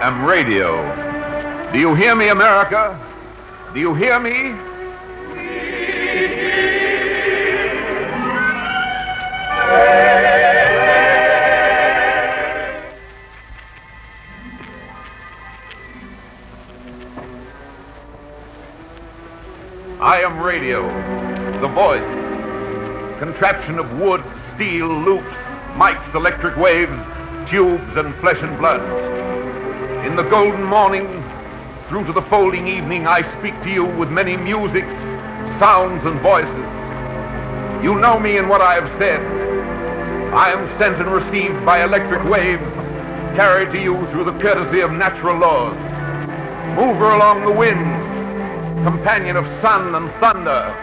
am radio. Do you hear me, America? Do you hear me? I am radio, the voice, contraption of wood, steel, loops, mics, electric waves, tubes, and flesh and blood. In the golden morning, through to the folding evening, I speak to you with many musics, sounds, and voices. You know me in what I have said. I am sent and received by electric waves, carried to you through the courtesy of natural laws. Mover along the wind, companion of sun and thunder,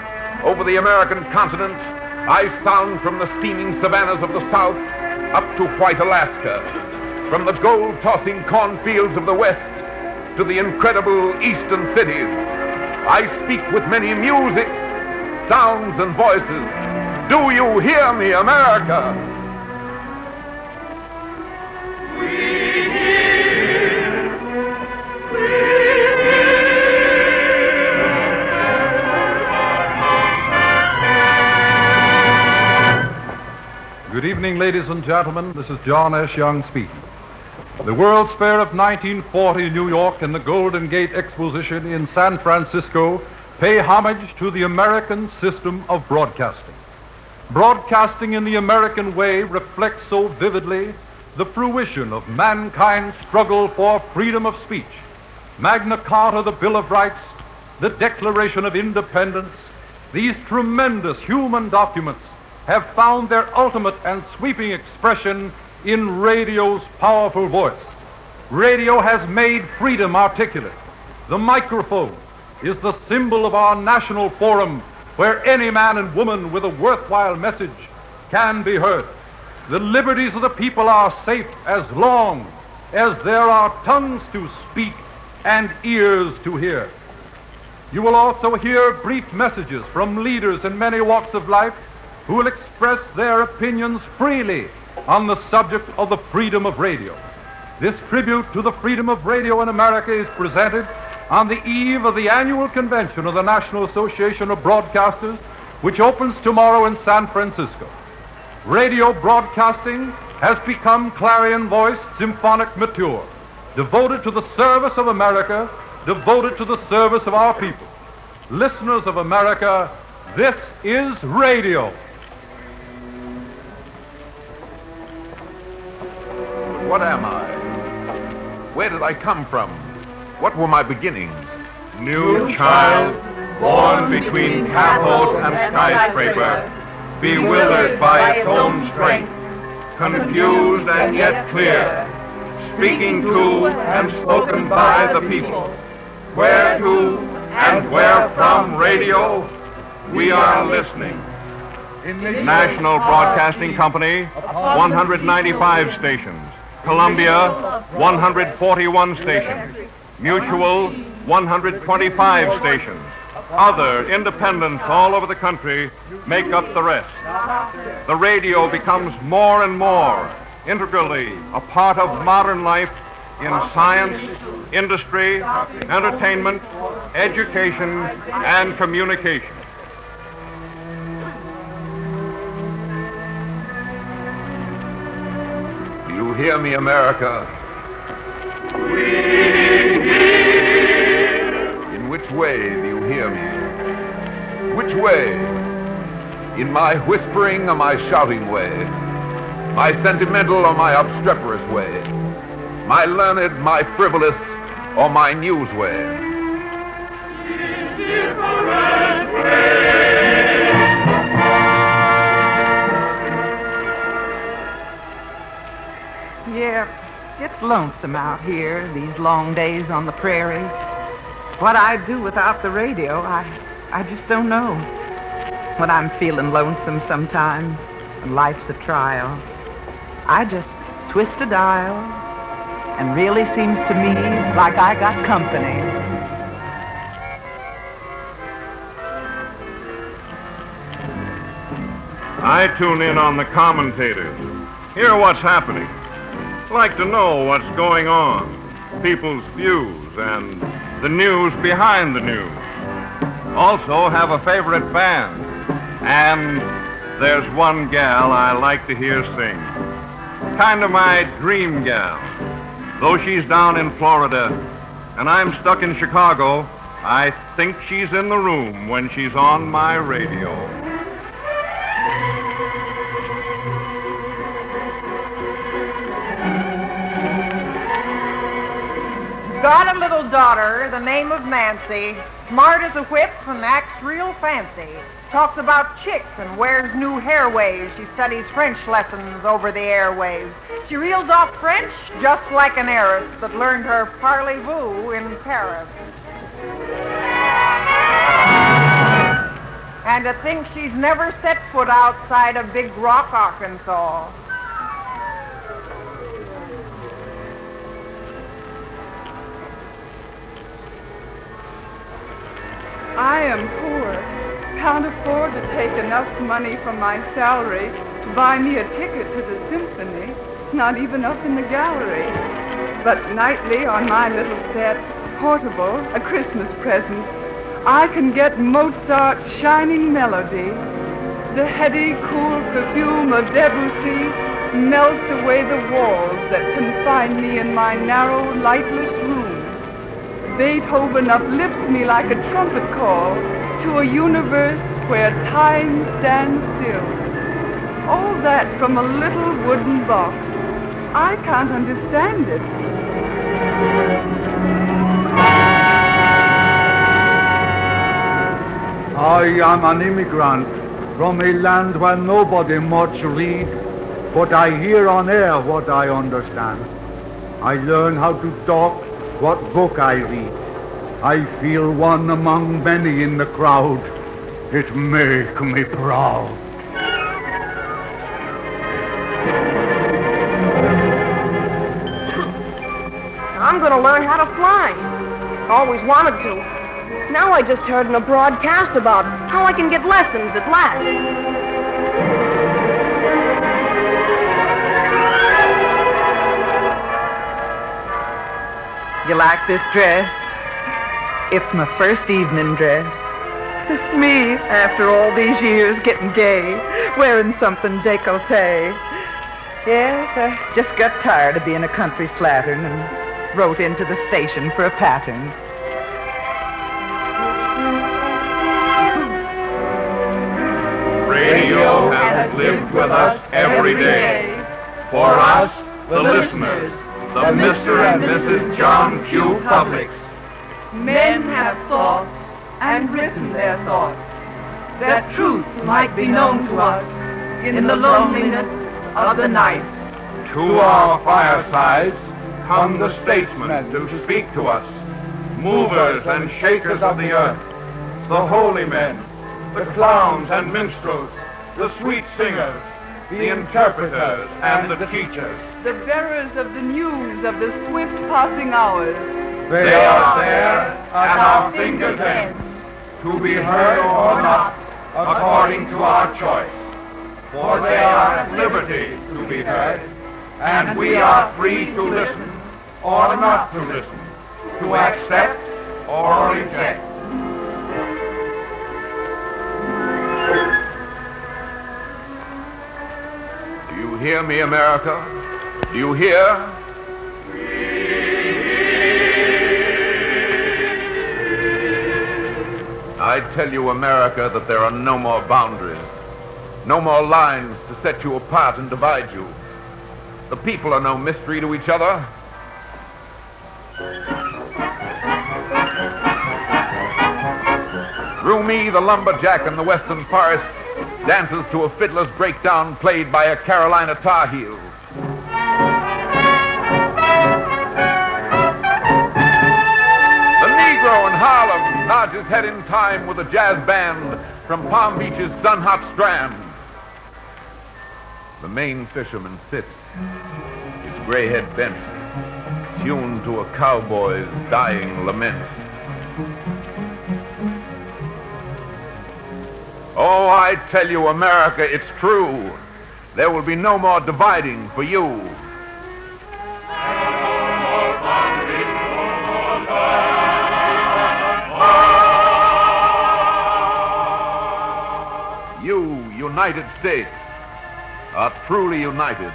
over the American continent, I sound from the steaming savannas of the South up to white Alaska, from the gold-tossing cornfields of the West to the incredible eastern cities. I speak with many music, sounds, and voices. Do you hear me, America? Good evening, ladies and gentlemen. This is John S. Young speaking. The World's Fair of 1940 in New York and the Golden Gate Exposition in San Francisco pay homage to the American system of broadcasting. Broadcasting in the American way reflects so vividly the fruition of mankind's struggle for freedom of speech. Magna Carta, the Bill of Rights, the Declaration of Independence, these tremendous human documents have found their ultimate and sweeping expression in radio's powerful voice. Radio has made freedom articulate. The microphone is the symbol of our national forum where any man and woman with a worthwhile message can be heard. The liberties of the people are safe as long as there are tongues to speak and ears to hear. You will also hear brief messages from leaders in many walks of life who will express their opinions freely on the subject of the freedom of radio. This tribute to the freedom of radio in America is presented on the eve of the annual convention of the National Association of Broadcasters, which opens tomorrow in San Francisco. Radio broadcasting has become clarion-voiced symphonic mature, devoted to the service of America, devoted to the service of our people. Listeners of America, this is radio. What am I? Where did I come from? What were my beginnings? New child, born between cathode and skyscraper, bewildered by its own strength, confused and yet clear, speaking to and spoken by the people. Where to and where from radio? We are listening. National Broadcasting Company, 195 stations. Columbia, 141 stations. Mutual, 125 stations. Other independents all over the country make up the rest. The radio becomes more and more integrally a part of modern life in science, industry, entertainment, education, and communication. You hear me, America? We hear. In which way do you hear me? Which way? In my whispering or my shouting way? My sentimental or my obstreperous way? My learned, my frivolous, or my news way? Different way. Yeah, it's lonesome out here these long days on the prairie. What I'd do without the radio, I just don't know. When I'm feeling lonesome sometimes and life's a trial, I just twist a dial, and really seems to me like I got company. I tune in on the commentators, hear what's happening, like to know what's going on. people's views and the news behind the news. Also have a favorite band. And there's one gal I like to hear sing. Kind of my dream gal. Though she's down in Florida and I'm stuck in Chicago, I think she's in the room when she's on my radio. Got a little daughter, the name of Nancy, smart as a whip and acts real fancy. Talks about chicks and wears new hair waves. She studies French lessons over the airwaves. She reels off French just like an heiress that learned her parlez-vous in Paris. And to think she's never set foot outside of Big Rock, Arkansas. I am poor. Can't afford to take enough money from my salary to buy me a ticket to the symphony, not even up in the gallery. But nightly on my little set, portable, a Christmas present, I can get Mozart's shining melody. The heady, cool perfume of Debussy melts away the walls that confine me in my narrow, lightless room. Beethoven uplifts me like a trumpet call to a universe where time stands still. All that from a little wooden box. I can't understand it. I am an immigrant from a land where nobody much read, but I hear on air what I understand. I learn how to talk what book I read. I feel one among many in the crowd. It make me proud. I'm going to learn how to fly. Always wanted to. Now I just heard in a broadcast about how I can get lessons at last. You like this dress? It's my first evening dress. It's me, after all these years, getting gay, wearing something décolleté. Yes, I just got tired of being a country slattern and wrote into the station for a pattern. Radio has lived with us every day. For us, the listeners, the Mr. and Mrs. John Q. Publics. Men have thought and written their thoughts, that truth might be known to us in the loneliness of the night. To our firesides come the statesmen to speak to us, movers and shakers of the earth, the holy men, the clowns and minstrels, the sweet singers, the interpreters and the teachers. The bearers of the news of the swift passing hours. They are there at our fingers' ends, to be heard or not, according to our choice. For they are at liberty to be heard, and we are free to listen or not to listen, to accept or reject. Do you hear me, America? Do you hear? I tell you, America, that there are no more boundaries, no more lines to set you apart and divide you. The people are no mystery to each other. Through me, the lumberjack in the western forest dances to a fiddler's breakdown played by a Carolina Tar Heel. The Negro in Harlem nods his head in time with a jazz band from Palm Beach's sun-hot strand. The Maine fisherman sits, his gray head bent, tuned to a cowboy's dying lament. Oh, I tell you, America, it's true. There will be no more dividing for you. No more boundaries United States are truly united.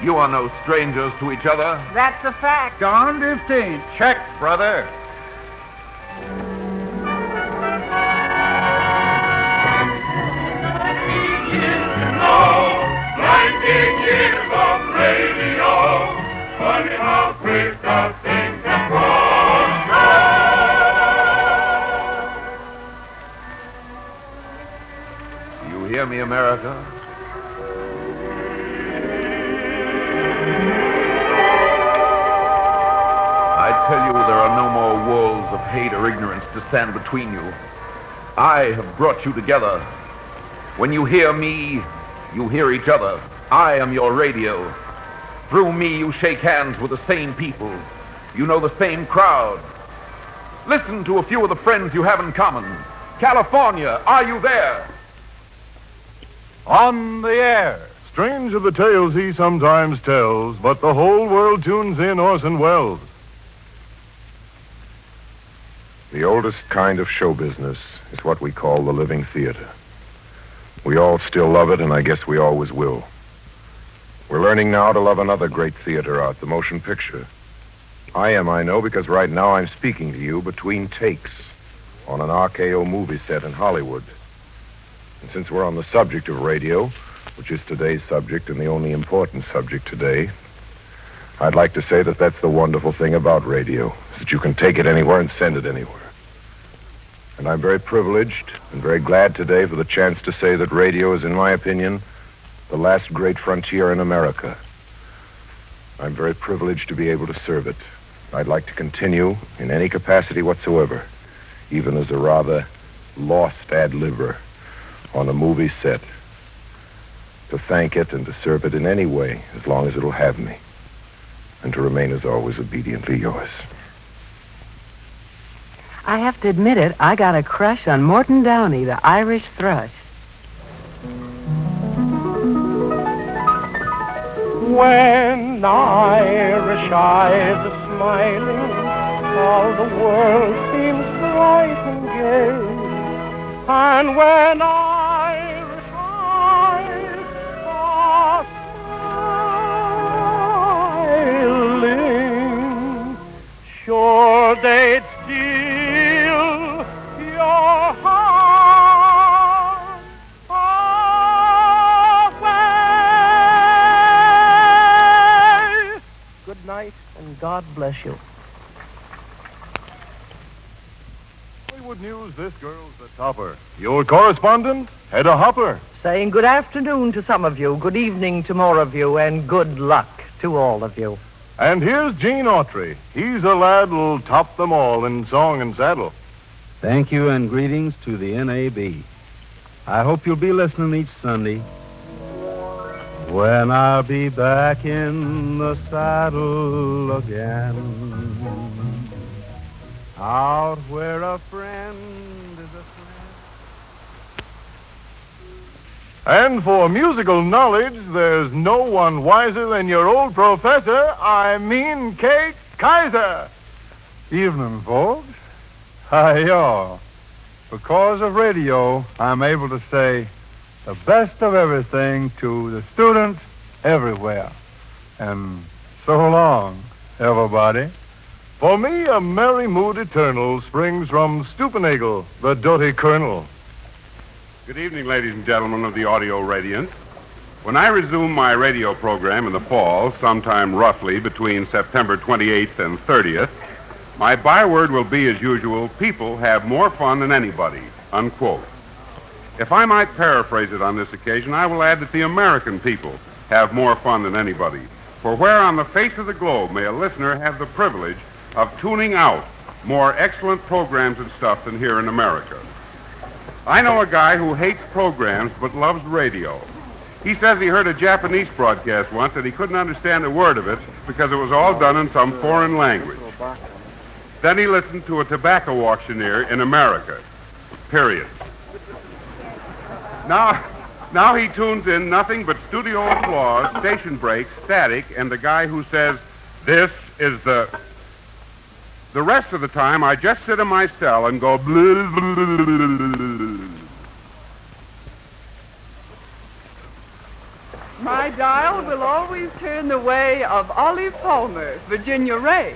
You are no strangers to each other. That's a fact. Darned if tain't. Check, brother. You hear me, America? I tell you, there are no more walls of hate or ignorance to stand between you. I have brought you together. When you hear me, you hear each other. I am your radio. Through me, you shake hands with the same people. You know the same crowd. Listen to a few of the friends you have in common. California, are you there? On the air. Strange are the tales he sometimes tells, but the whole world tunes in Orson Welles. The oldest kind of show business is what we call the living theater. We all still love it, and I guess we always will. We're learning now to love another great theater art, the motion picture. I know, because right now I'm speaking to you between takes on an RKO movie set in Hollywood. And since we're on the subject of radio, which is today's subject and the only important subject today, I'd like to say that that's the wonderful thing about radio, is that you can take it anywhere and send it anywhere. And I'm very privileged and very glad today for the chance to say that radio is, in my opinion, the last great frontier in America. I'm very privileged to be able to serve it. I'd like to continue in any capacity whatsoever, even as a rather lost ad-libber on a movie set, to thank it and to serve it in any way as long as it'll have me, and to remain as always obediently yours. I have to admit it, I got a crush on Morton Downey, the Irish thrush. When Irish eyes are smiling, all the world seems bright and gay. And when Irish eyes are smiling, sure they'd steal your heart away. Good night, and God bless you. Hollywood News, this girl's the topper. Your correspondent, Hedda Hopper. Saying good afternoon to some of you, good evening to more of you, and good luck to all of you. And here's Gene Autry. He's a lad who'll top them all in song and saddle. Thank you and greetings to the NAB. I hope you'll be listening each Sunday when I'll be back in the saddle again, out where a friend is a friend. And for musical knowledge, there's no one wiser than your old professor, Kate Kyser. Evening, folks. Hi-yo. Because of radio, I'm able to say the best of everything to the students everywhere. And so long, everybody. For me, a merry mood eternal springs from Stupenagle, the doughty colonel. Good evening, ladies and gentlemen of the audio radiant. When I resume my radio program in the fall, sometime roughly between September 28th and 30th, my byword will be, as usual, people have more fun than anybody, unquote. If I might paraphrase it on this occasion, I will add that the American people have more fun than anybody. For where on the face of the globe may a listener have the privilege of tuning out more excellent programs and stuff than here in America? I know a guy who hates programs but loves radio. He says he heard a Japanese broadcast once and he couldn't understand a word of it because it was all done in some foreign language. Then he listened to a tobacco auctioneer in America. Period. Now he tunes in nothing but studio applause, station breaks, static, and the guy who says, "This is the..." The rest of the time, I just sit in my cell and go... will always turn the way of Olive Palmer, Virginia Ray.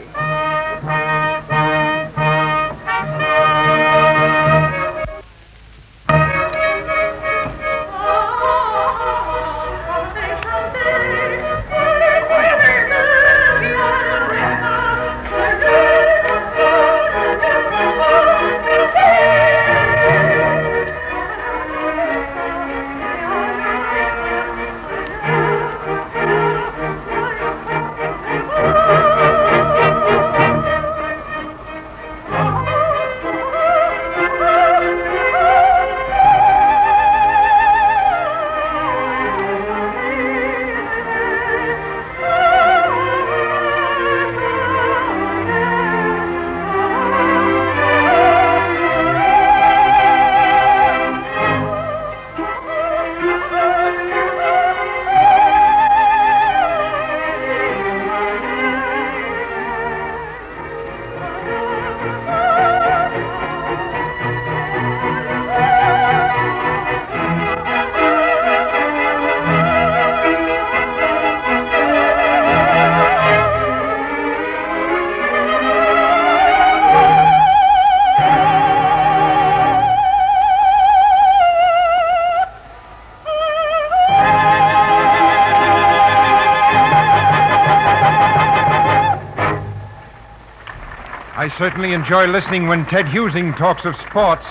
I certainly enjoy listening when Ted Husing talks of sports.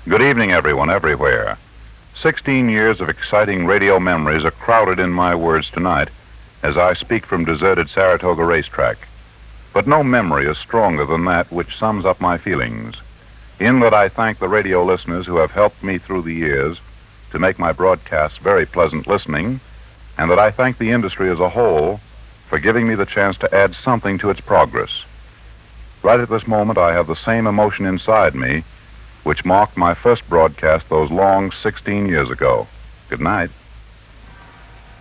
Good evening, everyone, everywhere. 16 years of exciting radio memories are crowded in my words tonight as I speak from deserted Saratoga racetrack. But no memory is stronger than that which sums up my feelings. In that I thank the radio listeners who have helped me through the years to make my broadcasts very pleasant listening, and that I thank the industry as a whole for giving me the chance to add something to its progress. Right at this moment, I have the same emotion inside me which marked my first broadcast those long 16 years ago. Good night.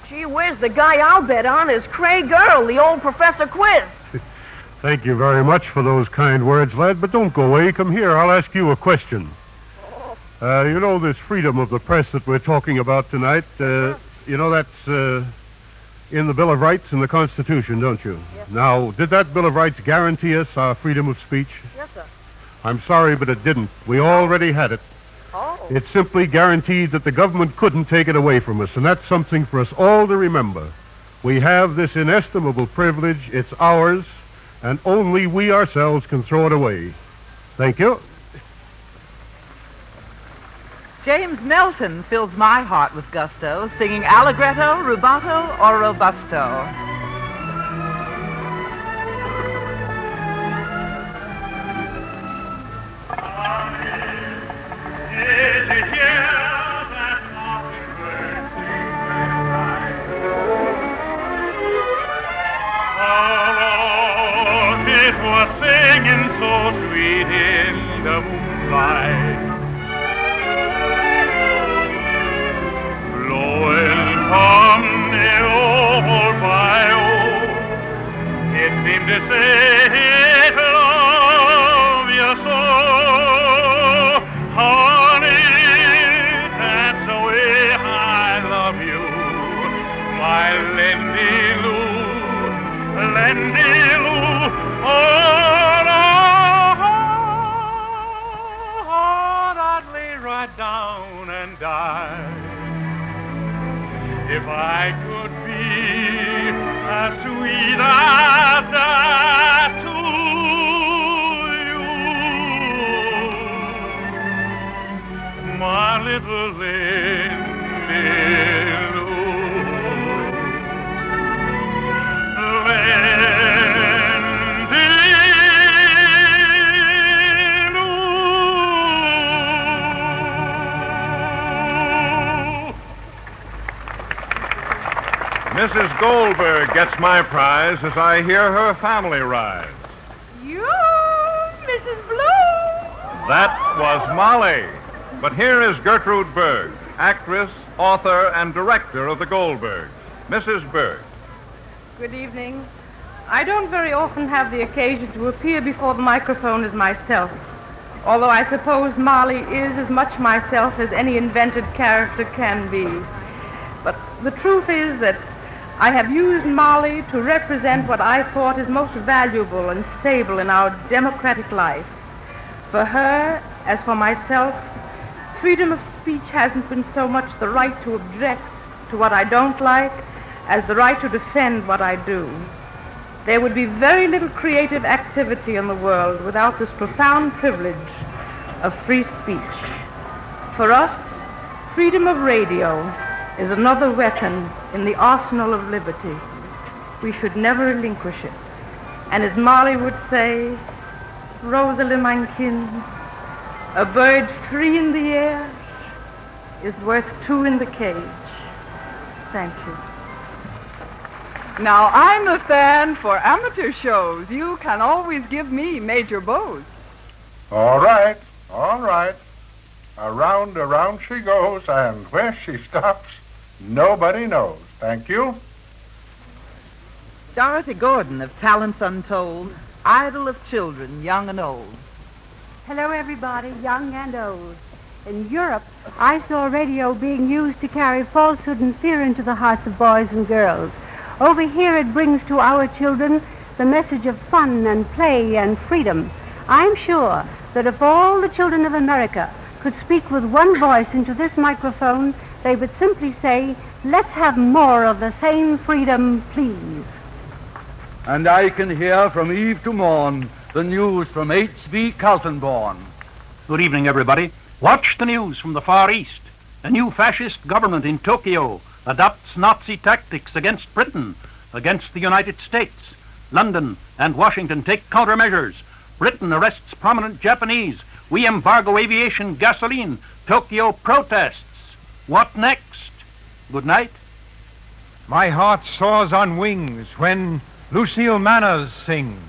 Gee whiz, the guy I'll bet on is Craig Earle, the old Professor Quiz. Thank you very much for those kind words, lad, but don't go away. Come here, I'll ask you a question. You know this freedom of the press that we're talking about tonight, you know that's in the Bill of Rights and the Constitution, don't you? Yes. Now, did that Bill of Rights guarantee us our freedom of speech? Yes, sir. I'm sorry, but it didn't. We already had it. Oh. It simply guaranteed that the government couldn't take it away from us, and that's something for us all to remember. We have this inestimable privilege. It's ours, and only we ourselves can throw it away. Thank you. James Melton fills my heart with gusto, singing Allegretto, Rubato, or Robusto. It was singing so sweet in the moonlight. From the old bayou, it seemed to say, love you so, honey, that's the way I love you, my Lendy Lou, oh, I'd lay right down and die if I could be as sweet as that to you, my little Lendy Lou. Mrs. Goldberg gets my prize as I hear her family rise. You, Mrs. Blue. That was Molly. But here is Gertrude Berg, actress, author, and director of the Goldbergs. Mrs. Berg. Good evening. I don't very often have the occasion to appear before the microphone as myself, although I suppose Molly is as much myself as any invented character can be. But The truth is that I have used Molly to represent what I thought is most valuable and stable in our democratic life. For her, as for myself, freedom of speech hasn't been so much the right to object to what I don't like as the right to defend what I do. There would be very little creative activity in the world without this profound privilege of free speech. For us, freedom of radio is another weapon in the arsenal of liberty. We should never relinquish it. And as Molly would say, Rosalie, mein Kind, a bird free in the air is worth two in the cage. Thank you. Now, I'm a fan for amateur shows. You can always give me major bows. All right, all right. Around, around she goes, and where she stops, nobody knows. Thank you. Dorothy Gordon of Talents Untold, idol of children, young and old. Hello, everybody, young and old. In Europe, I saw radio being used to carry falsehood and fear into the hearts of boys and girls. Over here, it brings to our children the message of fun and play and freedom. I'm sure that if all the children of America could speak with one voice into this microphone, they would simply say, let's have more of the same freedom, please. And I can hear from eve to morn the news from H.V. Kaltenborn. Good evening, everybody. Watch the news from the Far East. A new fascist government in Tokyo adopts Nazi tactics against Britain, against the United States. London and Washington take countermeasures. Britain arrests prominent Japanese. We embargo aviation, gasoline. Tokyo protests. What next? Good night. My heart soars on wings when Lucille Manners sings.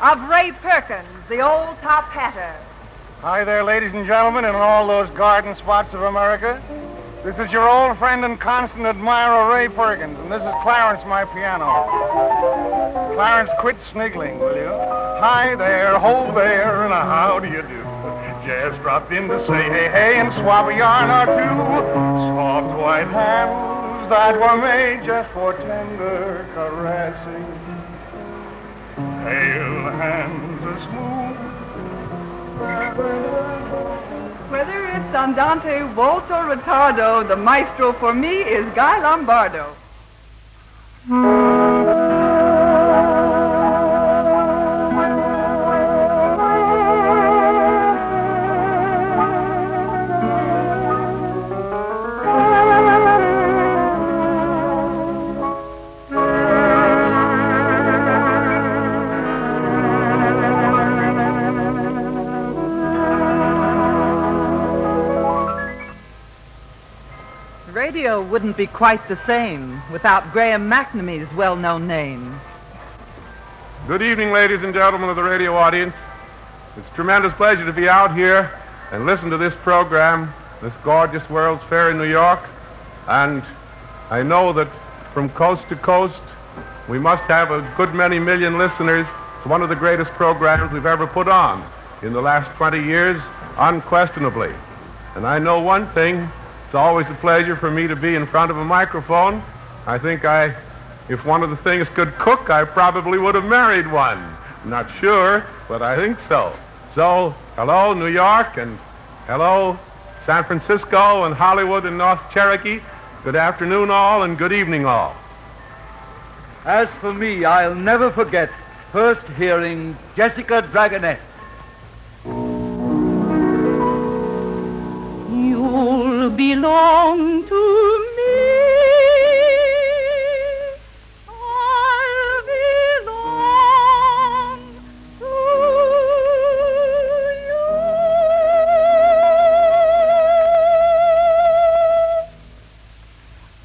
Of Ray Perkins, the old top hatter. Hi there, ladies and gentlemen, in all those garden spots of America. This is your old friend and constant admirer, Ray Perkins, and this is Clarence, my piano. Clarence, quit sniggling, will you? Hi there, ho there, and how do you do? Just dropped in to say hey, hey, and swap a yarn or two. Soft white hands that were made just for tender caressing. Pale hands are smooth. Whether it's Andante, Waltz, or Retardo, the maestro for me is Guy Lombardo. Radio wouldn't be quite the same without Graham McNamee's well-known name. Good evening, ladies and gentlemen of the radio audience. It's a tremendous pleasure to be out here and listen to this program, this gorgeous World's Fair in New York. And I know that from coast to coast, we must have a good many million listeners. It's one of the greatest programs we've ever put on in the last 20 years, unquestionably. And I know one thing. It's always a pleasure for me to be in front of a microphone. I think I If one of the things could cook, I probably would have married one. Not sure, but I think so. So, hello, New York, and hello, San Francisco, and Hollywood, and North Cherokee. Good afternoon, all, and good evening, all. As for me, I'll never forget first hearing Jessica Dragonette. You'll belong to me. I'll belong to you.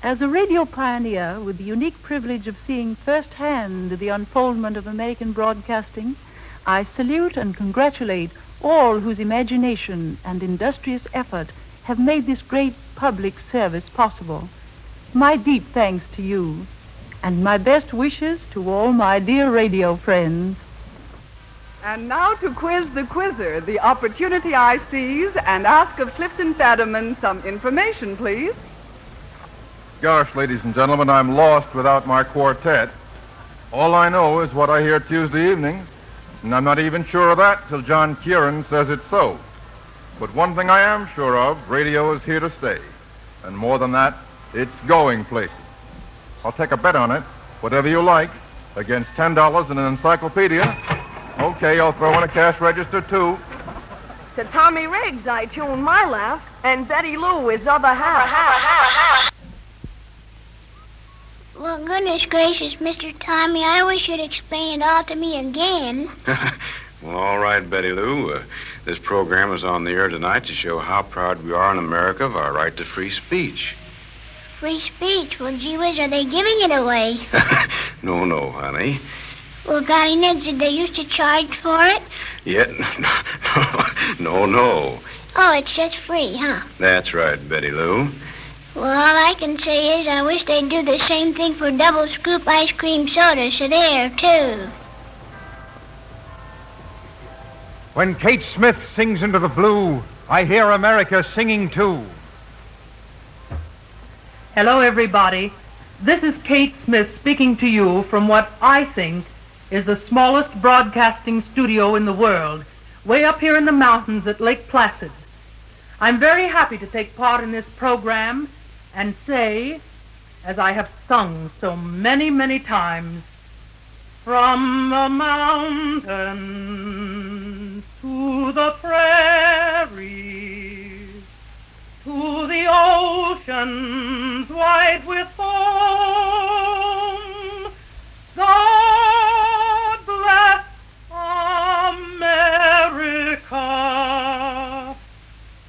As a radio pioneer with the unique privilege of seeing firsthand the unfoldment of American broadcasting, I salute and congratulate all whose imagination and industrious effort have made this great public service possible. My deep thanks to you, and my best wishes to all my dear radio friends. And now to quiz the quizzer, the opportunity I seize and ask of Clifton Fadiman some information, please. Gosh, ladies and gentlemen, I'm lost without my quartet. All I know is what I hear Tuesday evening, and I'm not even sure of that till John Kieran says it's so. But one thing I am sure of, radio is here to stay. And more than that, it's going places. I'll take a bet on it, whatever you like, against $10 and an encyclopedia. Okay, I'll throw in a cash register, too. To Tommy Riggs, I tune my laugh, and Betty Lou his other half. Well, goodness gracious, Mr. Tommy, I wish you'd explain it all to me again. Well, all right, Betty Lou. This program is on the air tonight to show how proud we are in America of our right to free speech. Free speech? Well, gee whiz, are they giving it away? No, honey. Well, golly nuts, did they used to charge for it? Yet, no. Oh, it's just free, huh? That's right, Betty Lou. Well, all I can say is I wish they'd do the same thing for double scoop ice cream soda, so there, too. When Kate Smith sings into the blue, I hear America singing too. Hello, everybody. This is Kate Smith speaking to you from what I think is the smallest broadcasting studio in the world, way up here in the mountains at Lake Placid. I'm very happy to take part in this program and say, as I have sung so many, many times, from the mountains to the prairies, to the oceans white with foam, God bless America,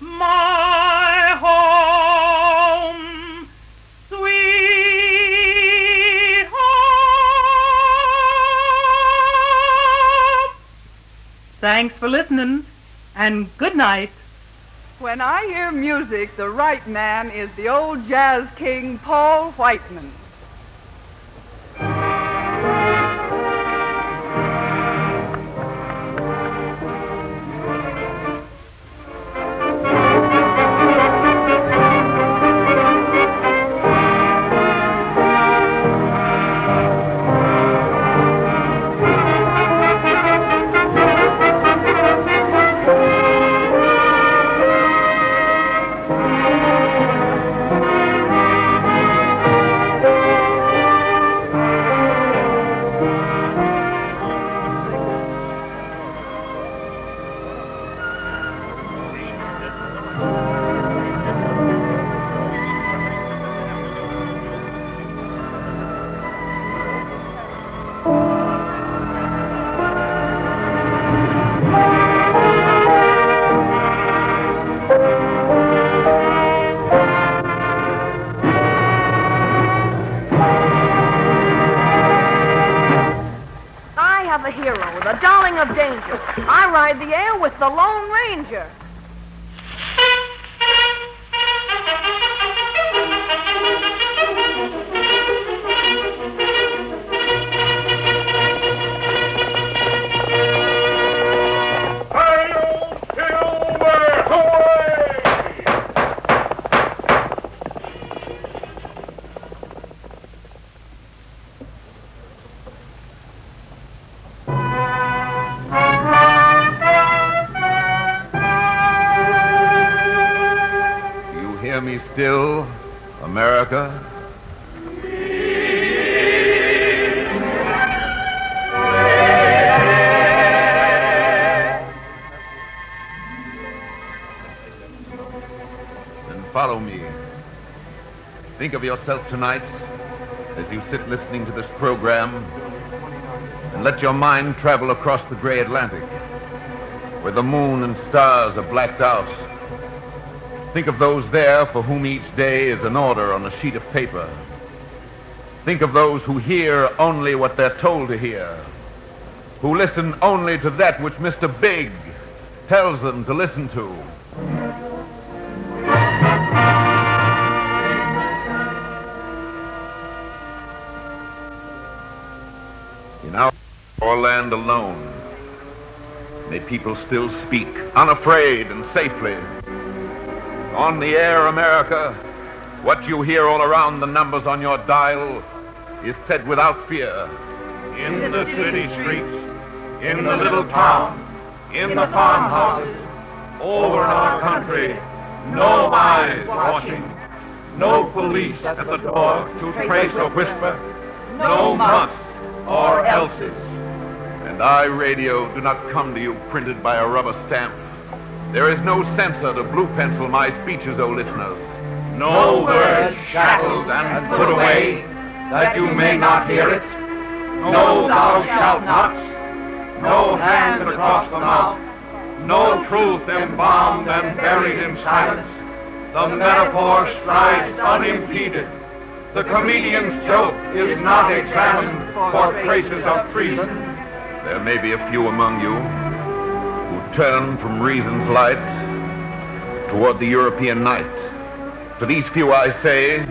my home, sweet home. Thanks for listening, and good night. When I hear music, the right man is the old jazz king, Paul Whiteman. I ride the air with the Lone Ranger. ye still, America? Then follow me. Think of yourself tonight as you sit listening to this program, and let your mind travel across the gray Atlantic, where the moon and stars are blacked out. Think of those there for whom each day is an order on a sheet of paper. Think of those who hear only what they're told to hear, who listen only to that which Mr. Big tells them to listen to. In our land alone, may people still speak, unafraid and safely. On the air, America, what you hear all around the numbers on your dial is said without fear. In the city streets, in the little town, in the farmhouses, over our country, no eyes watching, no police at the door to trace a whisper, no must or else's. And I, radio, do not come to you printed by a rubber stamp. There is no censor to blue pencil my speeches, O listeners. No word shackled and put away, that you may not hear it. No thou shalt not. No hand across the mouth. No truth embalmed and buried in silence. The metaphor strides unimpeded. The comedian's joke is not examined for traces of treason. There may be a few among you who turn from reason's light toward the European night. To these few I say,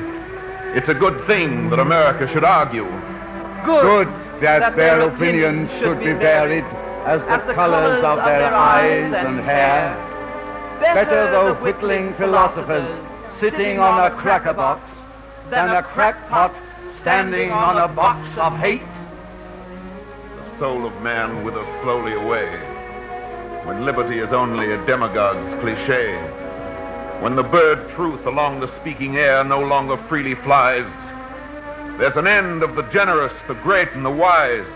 it's a good thing that America should argue. Good that their opinions should be varied as the colors of their eyes and hair. Better the whittling philosophers sitting on a cracker box than a crackpot standing on a box of hate. The soul of man withers slowly away when liberty is only a demagogue's cliche, when the bird truth along the speaking air no longer freely flies. There's an end of the generous, the great, and the wise.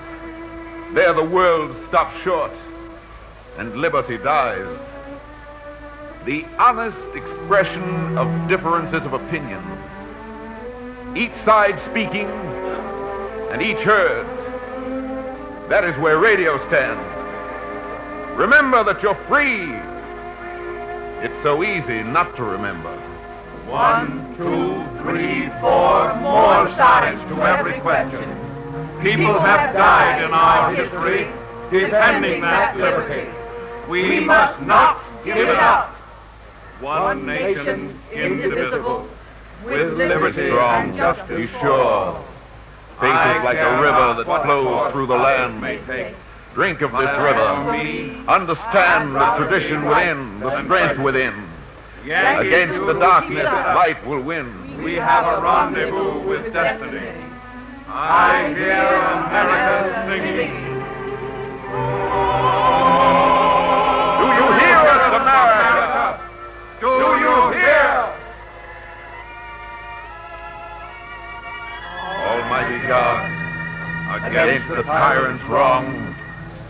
There the world stops short and liberty dies. The honest expression of differences of opinion, each side speaking and each heard. That is where radio stands. Remember that you're free. It's so easy not to remember. 1, 2, 3, 4, more sides to every question. People have died in our history defending that liberty. We must not give it up. One nation, indivisible, with liberty and justice. Be sure. Faith is like a river that flows through the land. Drink of this river. Understand the tradition within, the strength within. Against the darkness, light will win. We have a rendezvous with destiny. I hear America singing. Do you hear us, America? Do you hear? Almighty God, against the tyrant's wrong,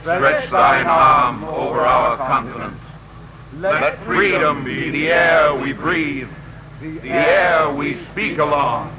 stretch thine arm over our continent. Let freedom be the air we breathe, the air we speak along.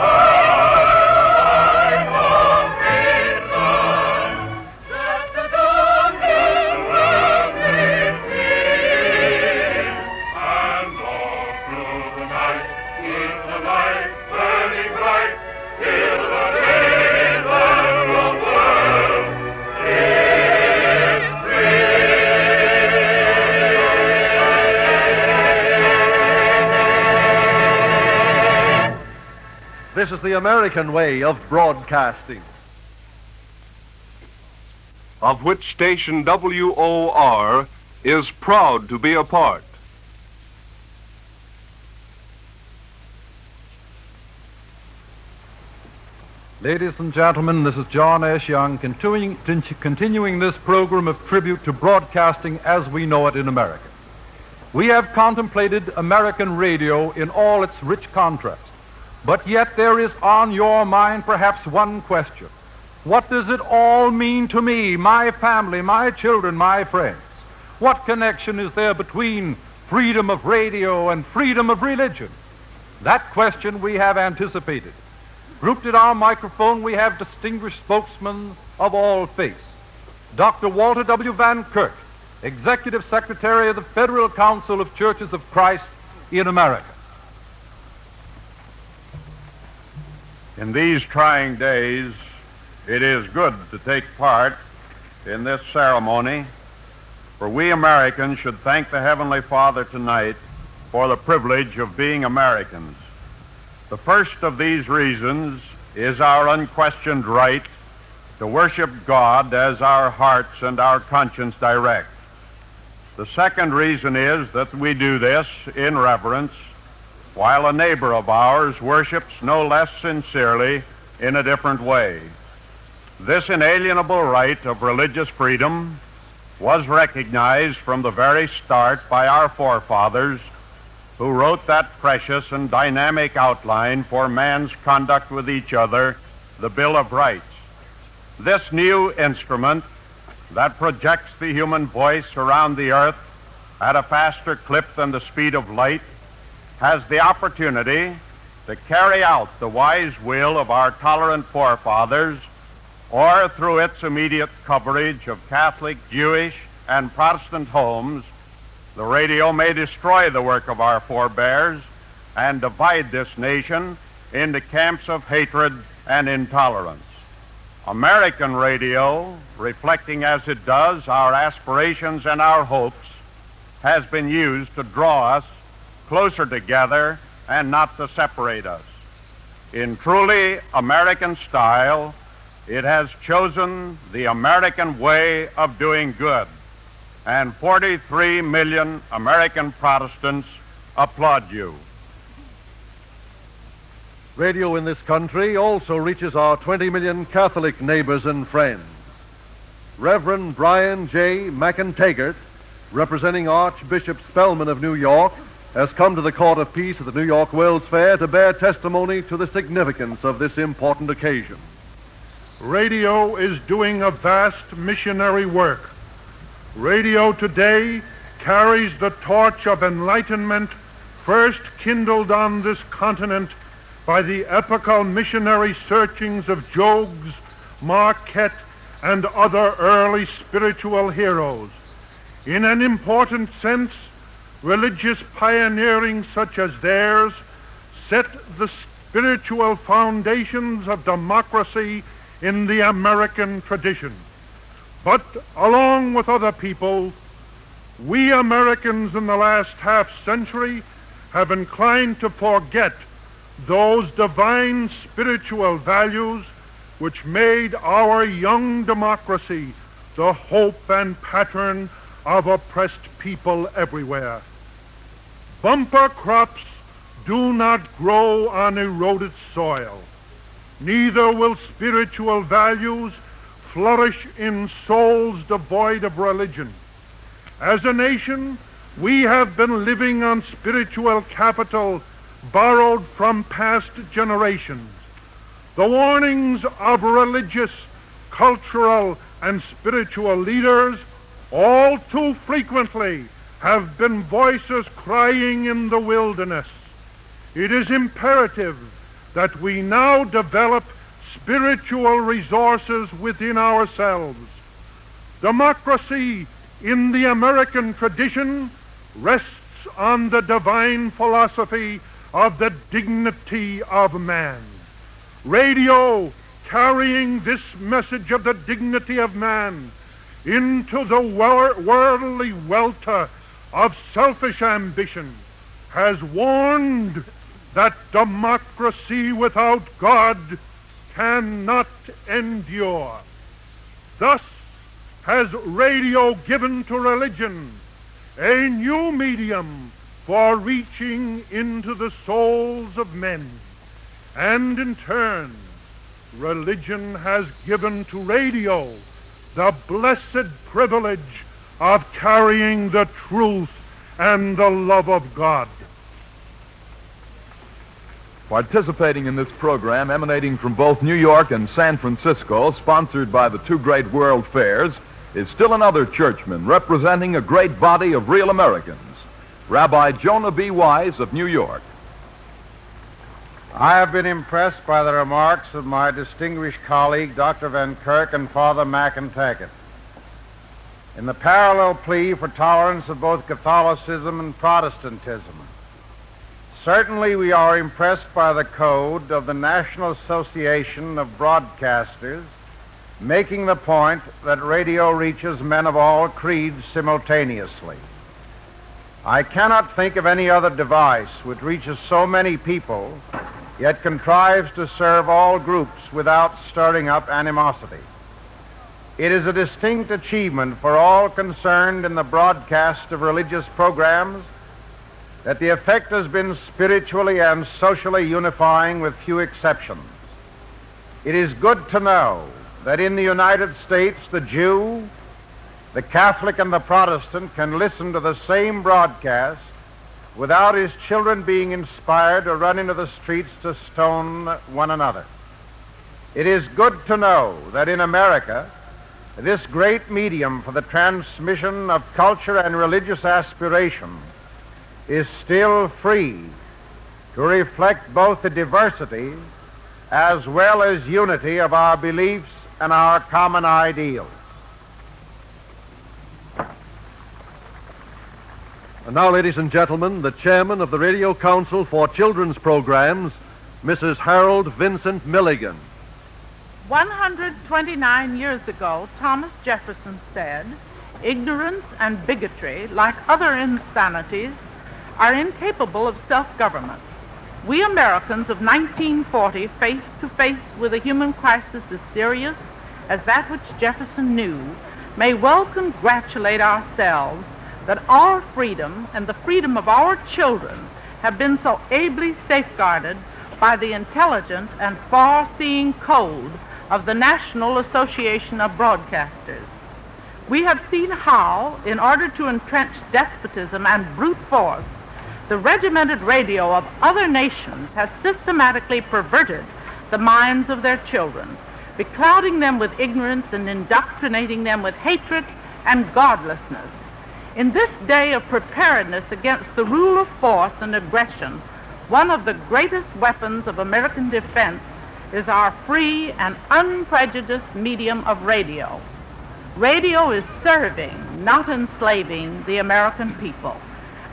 Oh! This is the American way of broadcasting. Of which station WOR is proud to be a part. Ladies and gentlemen, this is John S. Young, continuing this program of tribute to broadcasting as we know it in America. We have contemplated American radio in all its rich contrast, but yet there is on your mind perhaps one question. What does it all mean to me, my family, my children, my friends? What connection is there between freedom of radio and freedom of religion? That question we have anticipated. Grouped at our microphone, we have distinguished spokesmen of all faiths. Dr. Walter W. Van Kirk, Executive Secretary of the Federal Council of Churches of Christ in America. In these trying days, it is good to take part in this ceremony, for we Americans should thank the Heavenly Father tonight for the privilege of being Americans. The first of these reasons is our unquestioned right to worship God as our hearts and our conscience direct. The second reason is that we do this in reverence, while a neighbor of ours worships no less sincerely in a different way. This inalienable right of religious freedom was recognized from the very start by our forefathers, who wrote that precious and dynamic outline for man's conduct with each other, the Bill of Rights. This new instrument that projects the human voice around the earth at a faster clip than the speed of light has the opportunity to carry out the wise will of our tolerant forefathers, or through its immediate coverage of Catholic, Jewish, and Protestant homes, the radio may destroy the work of our forebears and divide this nation into camps of hatred and intolerance. American radio, reflecting as it does our aspirations and our hopes, has been used to draw us closer together and not to separate us. In truly American style, it has chosen the American way of doing good, and 43 million American Protestants applaud you. Radio in this country also reaches our 20 million Catholic neighbors and friends. Reverend Brian J. McIntaggart, representing Archbishop Spellman of New York, has come to the Court of Peace at the New York World's Fair to bear testimony to the significance of this important occasion. Radio is doing a vast missionary work. Radio today carries the torch of enlightenment first kindled on this continent by the epochal missionary searchings of Jogues, Marquette, and other early spiritual heroes. In an important sense, religious pioneering such as theirs set the spiritual foundations of democracy in the American tradition. But along with other people, we Americans in the last half-century have inclined to forget those divine spiritual values which made our young democracy the hope and pattern of oppressed people everywhere. Bumper crops do not grow on eroded soil. Neither will spiritual values flourish in souls devoid of religion. As a nation, we have been living on spiritual capital borrowed from past generations. The warnings of religious, cultural, and spiritual leaders all too frequently have been voices crying in the wilderness. It is imperative that we now develop spiritual resources within ourselves. Democracy in the American tradition rests on the divine philosophy of the dignity of man. Radio, carrying this message of the dignity of man into the worldly welter of selfish ambition, has warned that democracy without God cannot endure. Thus has radio given to religion a new medium for reaching into the souls of men. And in turn, religion has given to radio the blessed privilege of carrying the truth and the love of God. Participating in this program emanating from both New York and San Francisco, sponsored by the two great world fairs, is still another churchman representing a great body of real Americans, Rabbi Jonah B. Wise of New York. I have been impressed by the remarks of my distinguished colleague, Dr. Van Kirk and Father McIntaggart. In the parallel plea for tolerance of both Catholicism and Protestantism, certainly we are impressed by the code of the National Association of Broadcasters, making the point that radio reaches men of all creeds simultaneously. I cannot think of any other device which reaches so many people, yet contrives to serve all groups without stirring up animosity. It is a distinct achievement for all concerned in the broadcast of religious programs that the effect has been spiritually and socially unifying with few exceptions. It is good to know that in the United States the Jew, the Catholic, and the Protestant can listen to the same broadcast without his children being inspired to run into the streets to stone one another. It is good to know that in America, this great medium for the transmission of culture and religious aspiration is still free to reflect both the diversity as well as unity of our beliefs and our common ideals. And now, ladies and gentlemen, the chairman of the Radio Council for Children's Programs, Mrs. Harold Vincent Milligan. 129 years ago, Thomas Jefferson said, "Ignorance and bigotry, like other insanities, are incapable of self-government." We Americans of 1940, face to face with a human crisis as serious as that which Jefferson knew, may well congratulate ourselves that our freedom and the freedom of our children have been so ably safeguarded by the intelligent and far-seeing code of the National Association of Broadcasters. We have seen how, in order to entrench despotism and brute force, the regimented radio of other nations has systematically perverted the minds of their children, beclouding them with ignorance and indoctrinating them with hatred and godlessness. In this day of preparedness against the rule of force and aggression, one of the greatest weapons of American defense is our free and unprejudiced medium of radio. Radio is serving, not enslaving, the American people.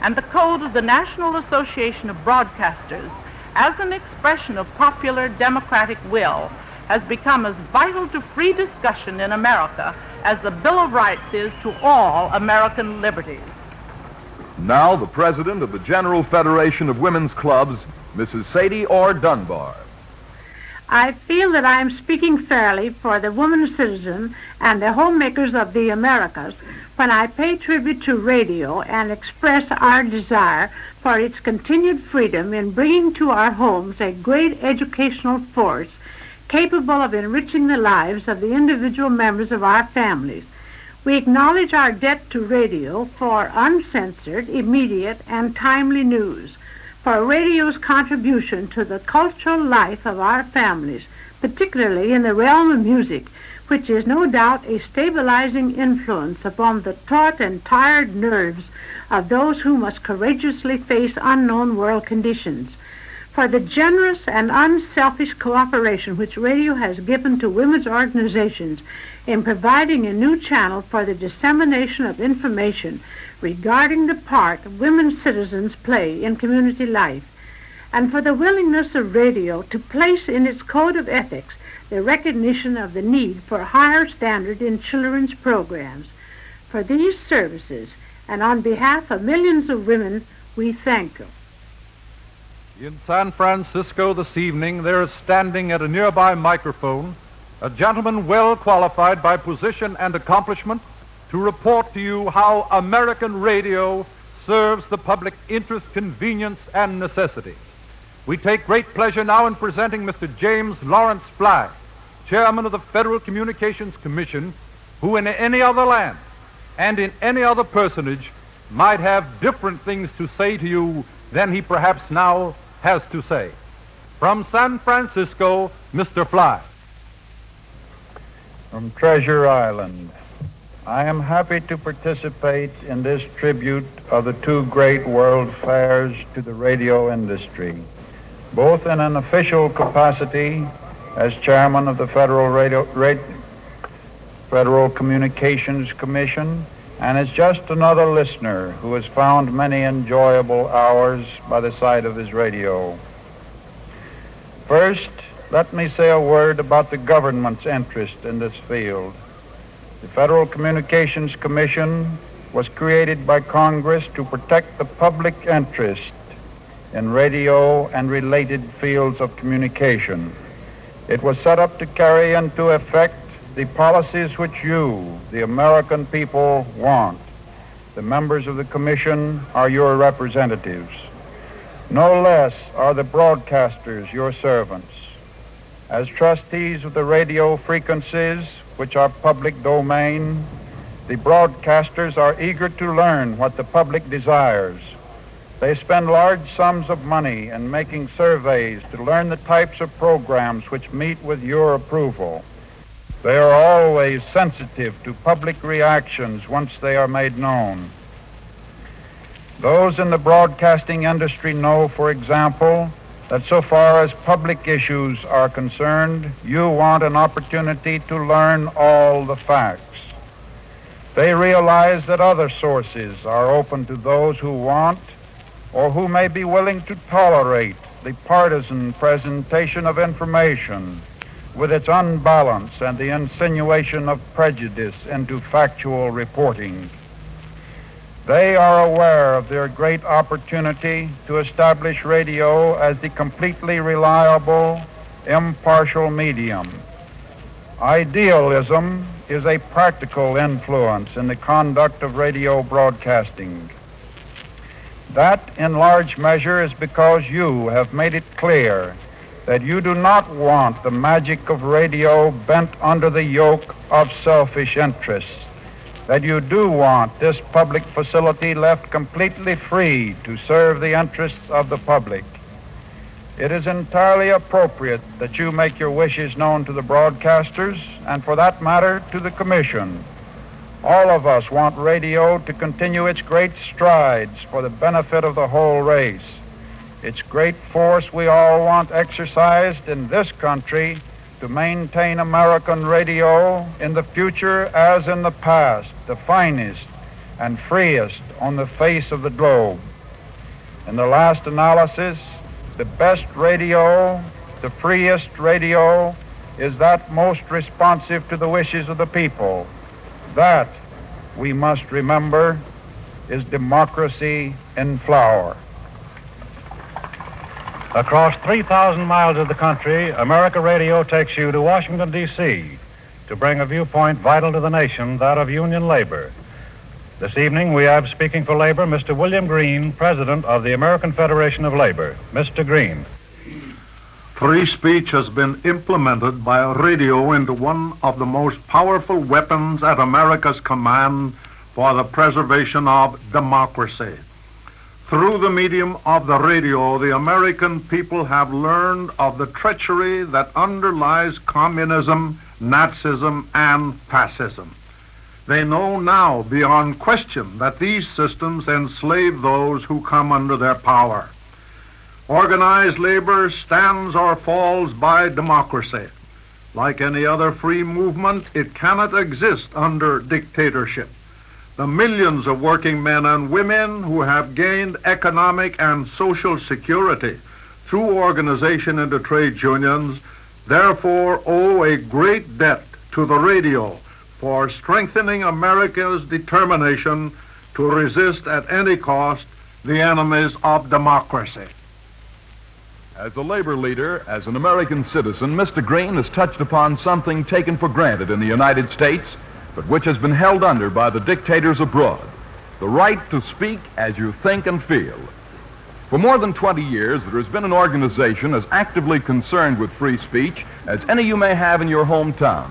And the code of the National Association of Broadcasters, as an expression of popular democratic will, has become as vital to free discussion in America as the Bill of Rights is to all American liberties. Now, the president of the General Federation of Women's Clubs, Mrs. Sadie Orr Dunbar. I feel that I am speaking fairly for the woman citizen and the homemakers of the Americas when I pay tribute to radio and express our desire for its continued freedom in bringing to our homes a great educational force capable of enriching the lives of the individual members of our families. We acknowledge our debt to radio for uncensored, immediate, and timely news, for radio's contribution to the cultural life of our families, particularly in the realm of music, which is no doubt a stabilizing influence upon the taut and tired nerves of those who must courageously face unknown world conditions, for the generous and unselfish cooperation which radio has given to women's organizations in providing a new channel for the dissemination of information regarding the part women citizens play in community life, and for the willingness of radio to place in its code of ethics the recognition of the need for a higher standard in children's programs. For these services, and on behalf of millions of women, we thank you. In San Francisco this evening, there is standing at a nearby microphone a gentleman well qualified by position and accomplishment to report to you how American radio serves the public interest, convenience, and necessity. We take great pleasure now in presenting Mr. James Lawrence Fly, Chairman of the Federal Communications Commission, who in any other land and in any other personage might have different things to say to you than he perhaps now has to say. From San Francisco, Mr. Fly. From Treasure Island, I am happy to participate in this tribute of the two great world fairs to the radio industry, both in an official capacity as chairman of the Federal Communications Commission and as just another listener who has found many enjoyable hours by the side of his radio. First, let me say a word about the government's interest in this field. The Federal Communications Commission was created by Congress to protect the public interest in radio and related fields of communication. It was set up to carry into effect the policies which you, the American people, want. The members of the Commission are your representatives. No less are the broadcasters your servants. As trustees of the radio frequencies, which are public domain, the broadcasters are eager to learn what the public desires. They spend large sums of money in making surveys to learn the types of programs which meet with your approval. They are always sensitive to public reactions once they are made known. Those in the broadcasting industry know, for example, that so far as public issues are concerned, you want an opportunity to learn all the facts. They realize that other sources are open to those who want or who may be willing to tolerate the partisan presentation of information with its unbalance and the insinuation of prejudice into factual reporting. They are aware of their great opportunity to establish radio as the completely reliable, impartial medium. Idealism is a practical influence in the conduct of radio broadcasting. That, in large measure, is because you have made it clear that you do not want the magic of radio bent under the yoke of selfish interests, that you do want this public facility left completely free to serve the interests of the public. It is entirely appropriate that you make your wishes known to the broadcasters and, for that matter, to the Commission. All of us want radio to continue its great strides for the benefit of the whole race. Its great force we all want exercised in this country to maintain American radio in the future as in the past, the finest and freest on the face of the globe. In the last analysis, the best radio, the freest radio, is that most responsive to the wishes of the people. That, we must remember, is democracy in flower. Across 3,000 miles of the country, America Radio takes you to Washington, D.C. to bring a viewpoint vital to the nation, that of union labor. This evening, we have, speaking for labor, Mr. William Green, President of the American Federation of Labor. Mr. Green. Free speech has been implemented by radio into one of the most powerful weapons at America's command for the preservation of democracy. Through the medium of the radio, the American people have learned of the treachery that underlies communism, Nazism, and fascism. They know now beyond question that these systems enslave those who come under their power. Organized labor stands or falls by democracy. Like any other free movement, it cannot exist under dictatorship. The millions of working men and women who have gained economic and social security through organization into trade unions therefore owe a great debt to the radio for strengthening America's determination to resist at any cost the enemies of democracy. As a labor leader, as an American citizen, Mr. Green has touched upon something taken for granted in the United States, but which has been held under by the dictators abroad: the right to speak as you think and feel. For more than 20 years, there has been an organization as actively concerned with free speech as any you may have in your hometown,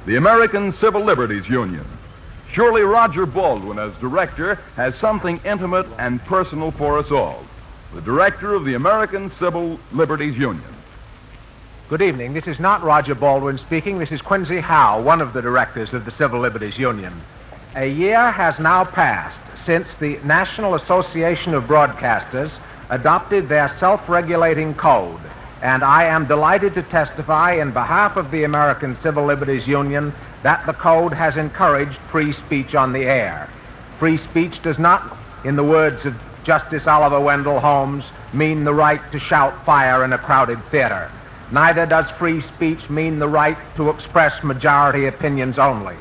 the American Civil Liberties Union. Surely Roger Baldwin, as director, has something intimate and personal for us all. The director of the American Civil Liberties Union. Good evening. This is not Roger Baldwin speaking. This is Quincy Howe, one of the directors of the Civil Liberties Union. A year has now passed since the National Association of Broadcasters adopted their self-regulating code, and I am delighted to testify in behalf of the American Civil Liberties Union that the code has encouraged free speech on the air. Free speech does not, in the words of Justice Oliver Wendell Holmes, mean the right to shout fire in a crowded theater. Neither does free speech mean the right to express majority opinions only.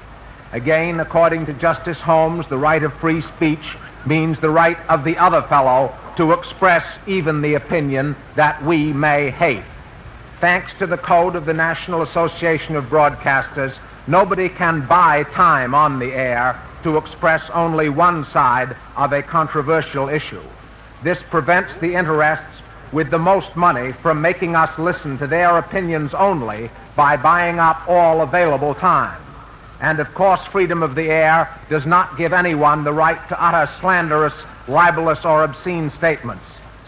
Again, according to Justice Holmes, the right of free speech means the right of the other fellow to express even the opinion that we may hate. Thanks to the code of the National Association of Broadcasters, nobody can buy time on the air to express only one side of a controversial issue. This prevents the interests with the most money from making us listen to their opinions only by buying up all available time. And of course, freedom of the air does not give anyone the right to utter slanderous, libelous, or obscene statements.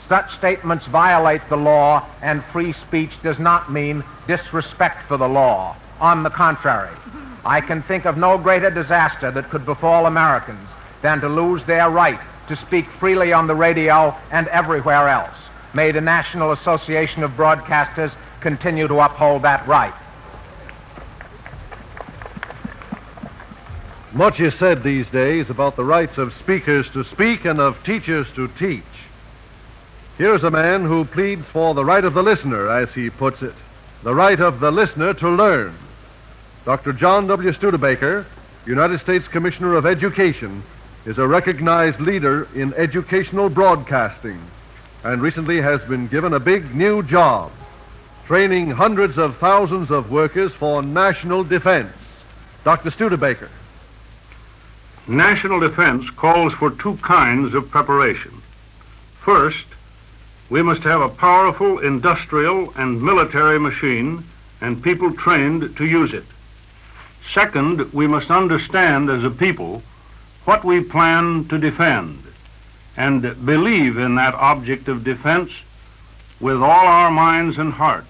Such statements violate the law, and free speech does not mean disrespect for the law. On the contrary, I can think of no greater disaster that could befall Americans than to lose their right to speak freely on the radio and everywhere else. May the National Association of Broadcasters continue to uphold that right. Much is said these days about the rights of speakers to speak and of teachers to teach. Here's a man who pleads for the right of the listener, as he puts it, the right of the listener to learn. Dr. John W. Studebaker, United States Commissioner of Education, is a recognized leader in educational broadcasting and recently has been given a big new job, training hundreds of thousands of workers for national defense. Dr. Studebaker. National defense calls for two kinds of preparation. First, we must have a powerful industrial and military machine and people trained to use it. Second, we must understand as a people what we plan to defend and believe in that object of defense with all our minds and hearts.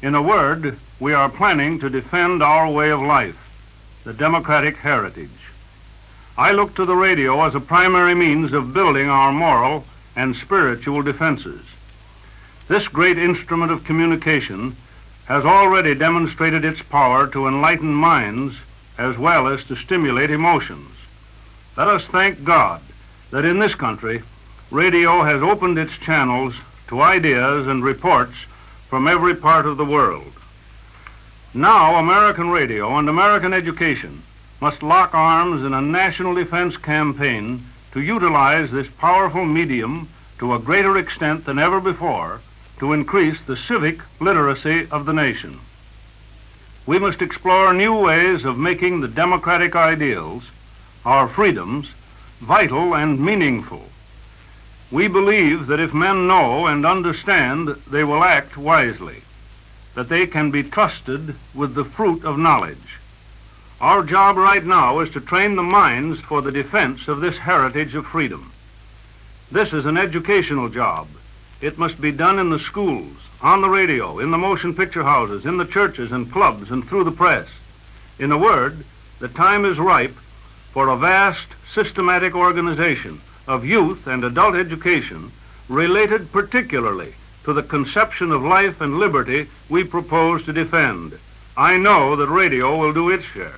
In a word, we are planning to defend our way of life, the democratic heritage. I look to the radio as a primary means of building our moral and spiritual defenses. This great instrument of communication has already demonstrated its power to enlighten minds as well as to stimulate emotions. Let us thank God that in this country, radio has opened its channels to ideas and reports from every part of the world. Now, American radio and American education must lock arms in a national defense campaign to utilize this powerful medium to a greater extent than ever before to increase the civic literacy of the nation. We must explore new ways of making the democratic ideals, our freedoms, vital and meaningful. We believe that if men know and understand, they will act wisely, that they can be trusted with the fruit of knowledge. Our job right now is to train the minds for the defense of this heritage of freedom. This is an educational job. It must be done in the schools, on the radio, in the motion picture houses, in the churches and clubs, and through the press. In a word, the time is ripe for a vast, systematic organization of youth and adult education related particularly to the conception of life and liberty we propose to defend. I know that radio will do its share.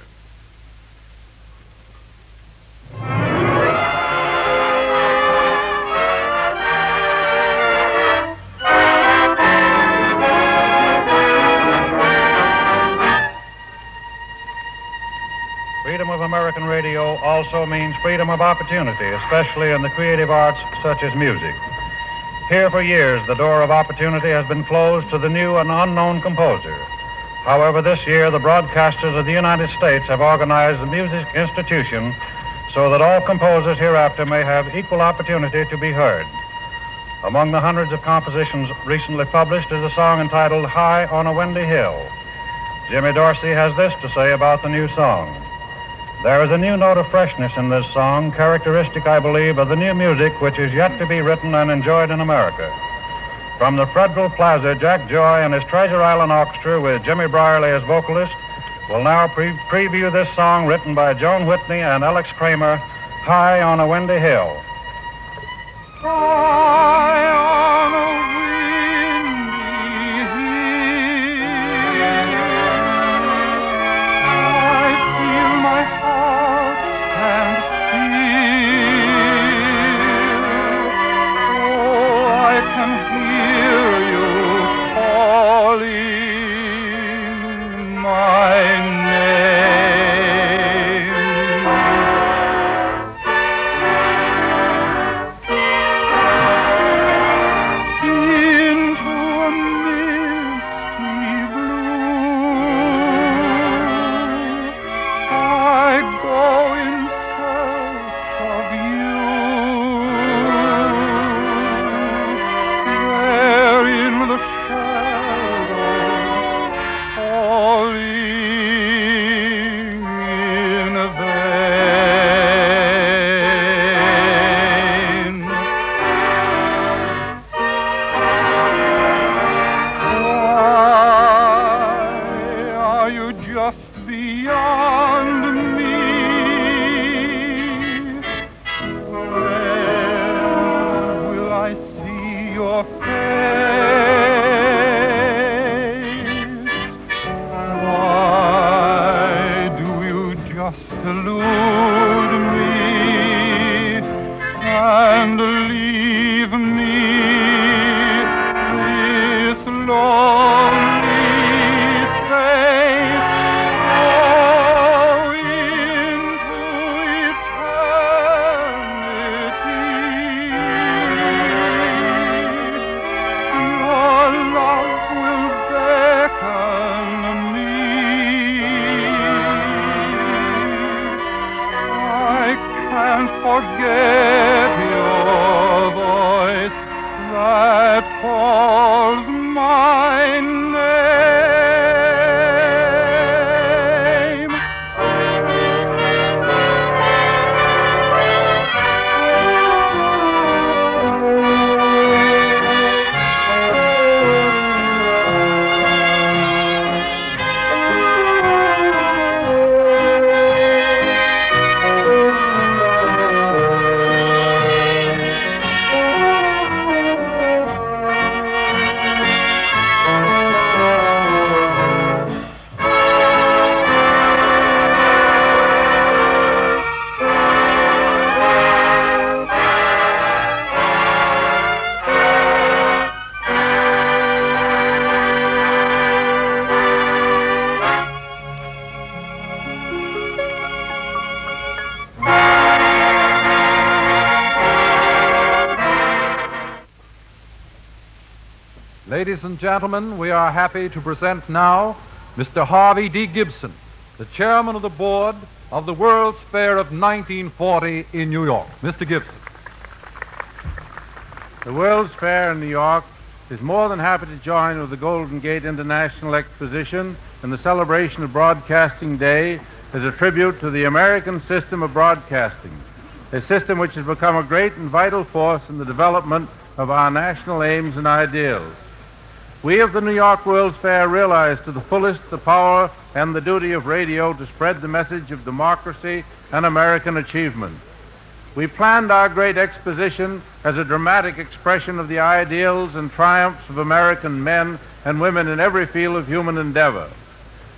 Freedom of American radio also means freedom of opportunity, especially in the creative arts such as music. Here for years, the door of opportunity has been closed to the new and unknown composer. However, this year, the broadcasters of the United States have organized a music institution so that all composers hereafter may have equal opportunity to be heard. Among the hundreds of compositions recently published is a song entitled High on a Windy Hill. Jimmy Dorsey has this to say about the new song. There is a new note of freshness in this song, characteristic, I believe, of the new music which is yet to be written and enjoyed in America. From the Federal Plaza, Jack Joy and his Treasure Island Orchestra with Jimmy Brierly as vocalist will now preview this song written by Joan Whitney and Alex Kramer, High on a Windy Hill. High on a Ladies and gentlemen, we are happy to present now Mr. Harvey D. Gibson, the chairman of the board of the World's Fair of 1940 in New York. Mr. Gibson. The World's Fair in New York is more than happy to join with the Golden Gate International Exposition in the celebration of Broadcasting Day as a tribute to the American system of broadcasting, a system which has become a great and vital force in the development of our national aims and ideals. We of the New York World's Fair realize to the fullest the power and the duty of radio to spread the message of democracy and American achievement. We planned our great exposition as a dramatic expression of the ideals and triumphs of American men and women in every field of human endeavor.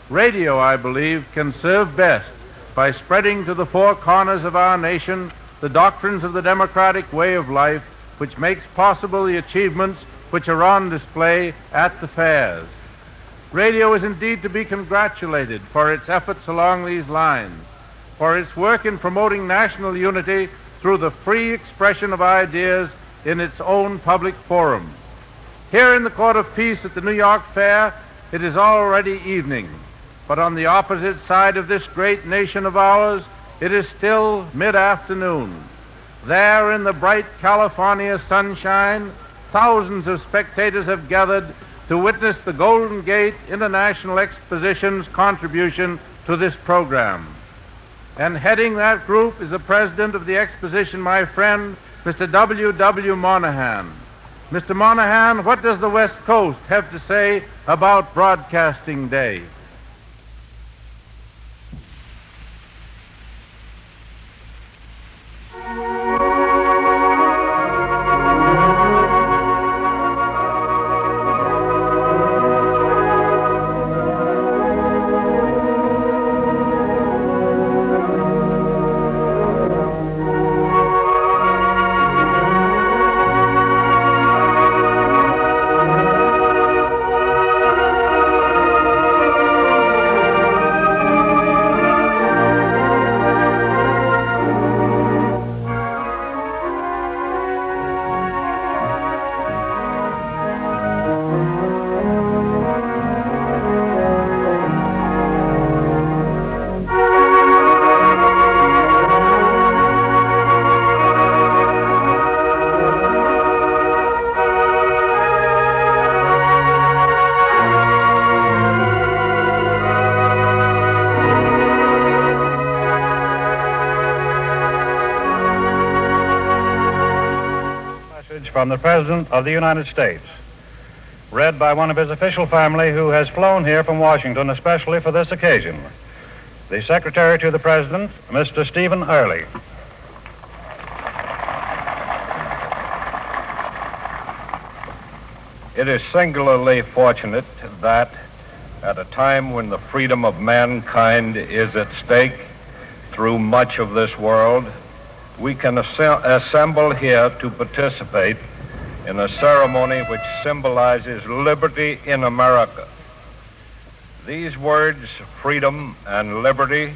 Radio, I believe, can serve best by spreading to the four corners of our nation the doctrines of the democratic way of life, which makes possible the achievements which are on display at the fairs. Radio is indeed to be congratulated for its efforts along these lines, for its work in promoting national unity through the free expression of ideas in its own public forum. Here in the Court of Peace at the New York Fair, it is already evening. But on the opposite side of this great nation of ours, it is still mid-afternoon. There in the bright California sunshine, thousands of spectators have gathered to witness the Golden Gate International Exposition's contribution to this program. And heading that group is the president of the exposition, my friend, Mr. W. Monahan. Mr. Monahan, what does the West Coast have to say about Broadcasting Day? From the President of the United States, read by one of his official family who has flown here from Washington especially for this occasion, the Secretary to the President, Mr. Stephen Earle. It is singularly fortunate that at a time when the freedom of mankind is at stake through much of this world, we can assemble here to participate in a ceremony which symbolizes liberty in America. These words, freedom and liberty,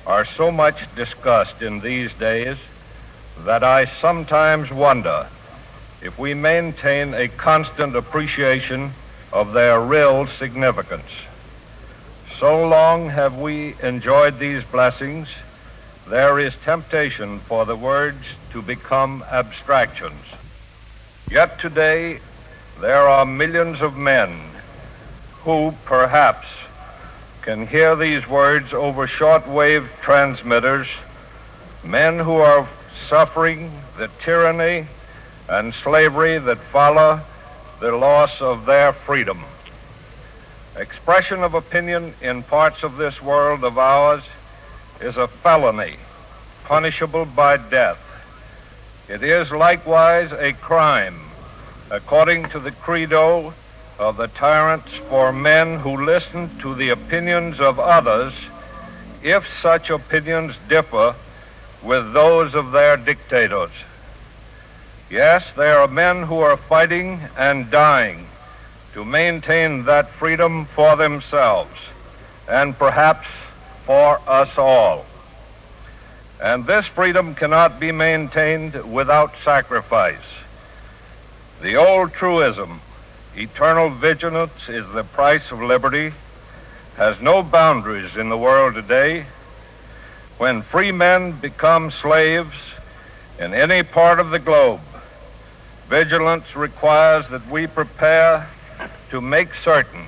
are so much discussed in these days that I sometimes wonder if we maintain a constant appreciation of their real significance. So long have we enjoyed these blessings, there is temptation for the words to become abstractions. Yet today, there are millions of men who, perhaps, can hear these words over shortwave transmitters, men who are suffering the tyranny and slavery that follow the loss of their freedom. Expression of opinion in parts of this world of ours is a felony, punishable by death. It is likewise a crime, according to the credo of the tyrants, for men who listen to the opinions of others, if such opinions differ with those of their dictators. Yes, there are men who are fighting and dying to maintain that freedom for themselves, and perhaps for us all. And this freedom cannot be maintained without sacrifice. The old truism, eternal vigilance is the price of liberty, has no boundaries in the world today. When free men become slaves in any part of the globe, vigilance requires that we prepare to make certain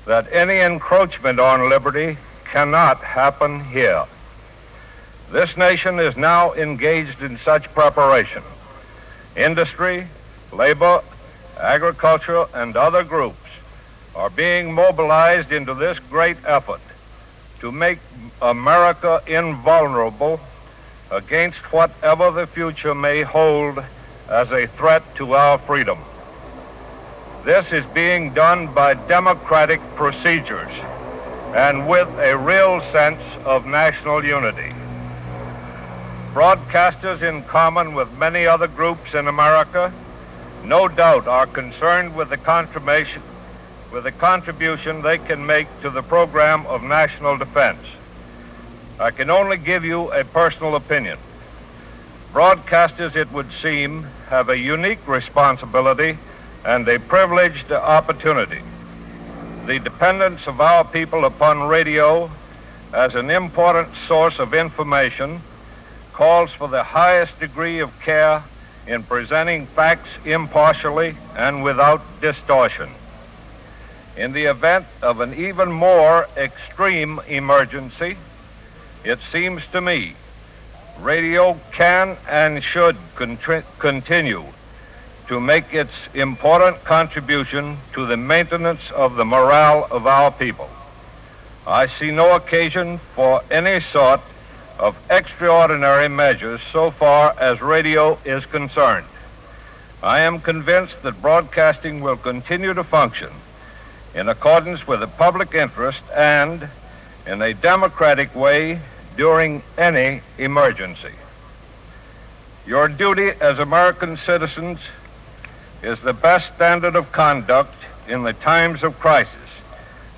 that any encroachment on liberty cannot happen here. This nation is now engaged in such preparation. Industry, labor, agriculture, and other groups are being mobilized into this great effort to make America invulnerable against whatever the future may hold as a threat to our freedom. This is being done by democratic procedures and with a real sense of national unity. Broadcasters, in common with many other groups in America, no doubt are concerned with the contribution they can make to the program of national defense. I can only give you a personal opinion. Broadcasters, it would seem, have a unique responsibility and a privileged opportunity. The dependence of our people upon radio as an important source of information calls for the highest degree of care in presenting facts impartially and without distortion. In the event of an even more extreme emergency, it seems to me radio can and should continue to make its important contribution to the maintenance of the morale of our people. I see no occasion for any sort of extraordinary measures so far as radio is concerned. I am convinced that broadcasting will continue to function in accordance with the public interest and in a democratic way during any emergency. Your duty as American citizens is the best standard of conduct in the times of crisis,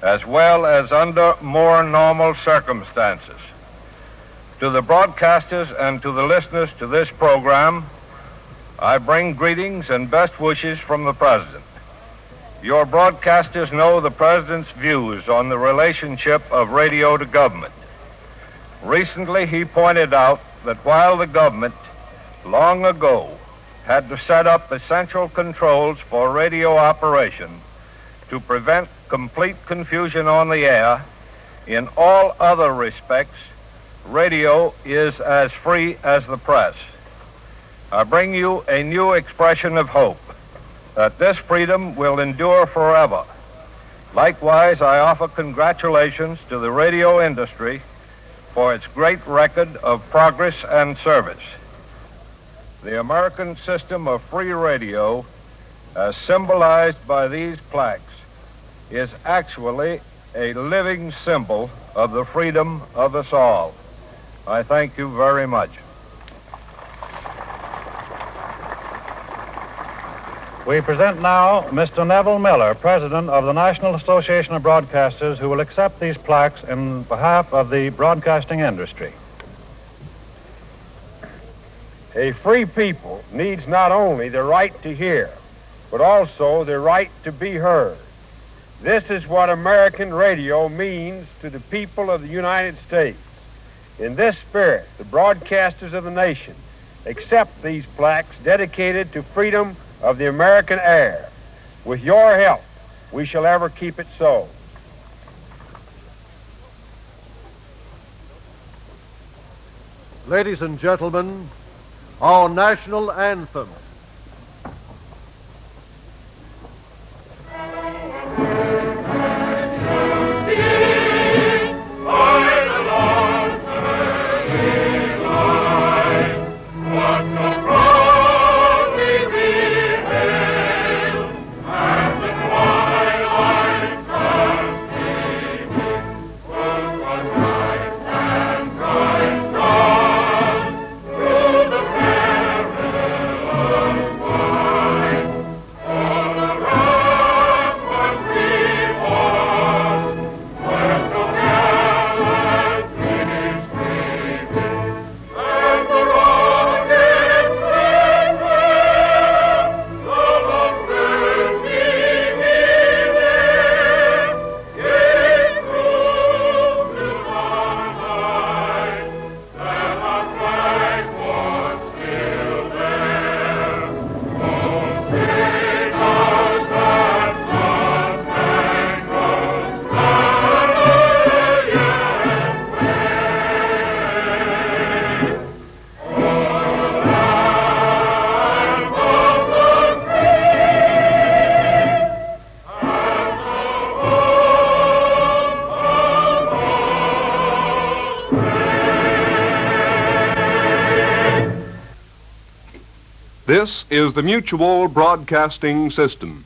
as well as under more normal circumstances. To the broadcasters and to the listeners to this program, I bring greetings and best wishes from the President. Your broadcasters know the President's views on the relationship of radio to government. Recently, he pointed out that while the government, long ago, had to set up essential controls for radio operation to prevent complete confusion on the air, in all other respects, radio is as free as the press. I bring you a new expression of hope that this freedom will endure forever. Likewise, I offer congratulations to the radio industry for its great record of progress and service. The American system of free radio, as symbolized by these plaques, is actually a living symbol of the freedom of us all. I thank you very much. We present now Mr. Neville Miller, President of the National Association of Broadcasters, who will accept these plaques in behalf of the broadcasting industry. A free people needs not only the right to hear, but also the right to be heard. This is what American radio means to the people of the United States. In this spirit, the broadcasters of the nation accept these plaques dedicated to freedom of the American air. With your help, we shall ever keep it so. Ladies and gentlemen, our national anthem. This is the Mutual Broadcasting System.